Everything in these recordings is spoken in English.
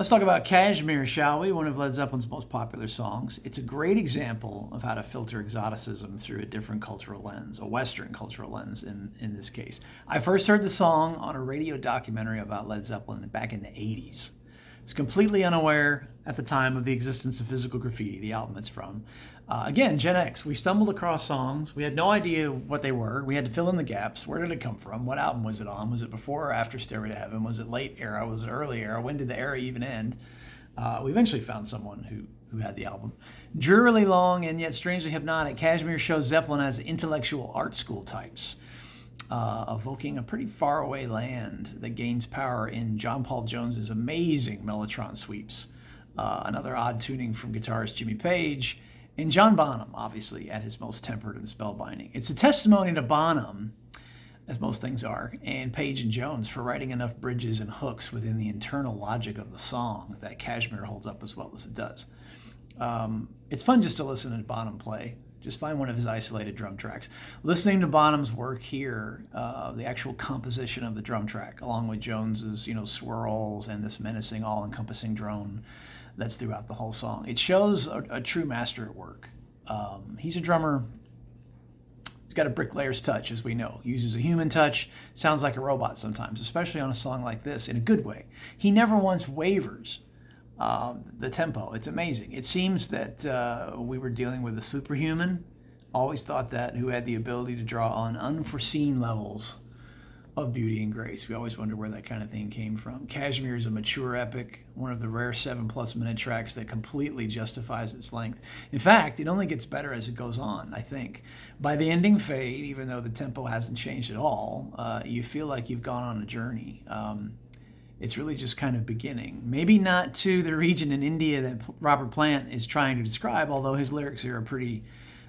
Let's talk about Kashmir, shall we? One of Led Zeppelin's most popular songs. It's a great example of how to filter exoticism through a different cultural lens, a Western cultural lens in this case. I first heard the song on a radio documentary about Led Zeppelin back in the 80s. It's completely unaware at the time of the existence of Physical Graffiti, the album it's from. Again, Gen X, we stumbled across songs. We had no idea what they were. We had to fill in the gaps. Where did it come from? What album was it on? Was it before or after Stairway to Heaven? Was it late era? Was it early era? When did the era even end? We eventually found someone who had the album. Drearily long and yet strangely hypnotic, Kashmir shows Zeppelin as intellectual art school types, evoking a pretty faraway land that gains power in John Paul Jones's amazing mellotron sweeps. Another odd tuning from guitarist Jimmy Page, and John Bonham, obviously, at his most tempered and spellbinding. It's a testimony to Bonham, as most things are, and Page and Jones for writing enough bridges and hooks within the internal logic of the song that Kashmir holds up as well as it does. It's fun just to listen to Bonham play. Just find one of his isolated drum tracks. Listening to Bonham's work here, the actual composition of the drum track, along with Jones's, swirls and this menacing, all-encompassing drone that's throughout the whole song. It shows a true master at work. He's a drummer. He's got a bricklayer's touch, as we know. Uses a human touch. Sounds like a robot sometimes, especially on a song like this, in a good way. He never once wavers. The tempo, it's amazing. It seems that we were dealing with a superhuman. Always thought that, who had the ability to draw on unforeseen levels of beauty and grace. We always wonder where that kind of thing came from. Kashmir is a mature epic, one of the rare 7+ minute tracks that completely justifies its length. In fact, it only gets better as it goes on, I think. By the ending fade, even though the tempo hasn't changed at all, you feel like you've gone on a journey. It's really just kind of beginning. Maybe not to the region in India that Robert Plant is trying to describe, although his lyrics here are pretty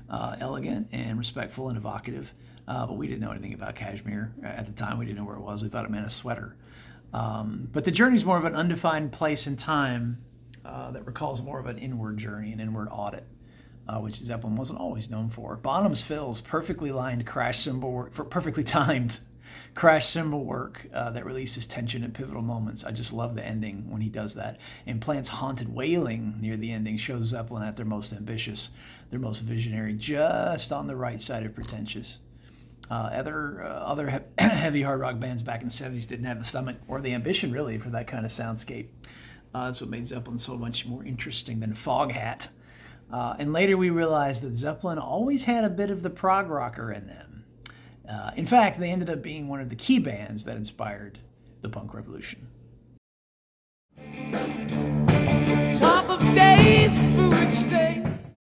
elegant and respectful and evocative. But we didn't know anything about Kashmir at the time. We didn't know where it was. We thought it meant a sweater. But the journey's more of an undefined place and time that recalls more of an inward journey, an inward audit, which Zeppelin wasn't always known for. Bonham's fills perfectly lined crash cymbal work, for perfectly timed crash cymbal work that releases tension at pivotal moments. I just love the ending when he does that. And Plant's haunted wailing near the ending shows Zeppelin at their most ambitious, their most visionary, just on the right side of pretentious. Other heavy hard rock bands back in the 70s didn't have the stomach or the ambition, really, for that kind of soundscape. That's what made Zeppelin so much more interesting than Foghat. And later we realized that Zeppelin always had a bit of the prog rocker in them. In fact, they ended up being one of the key bands that inspired the punk revolution.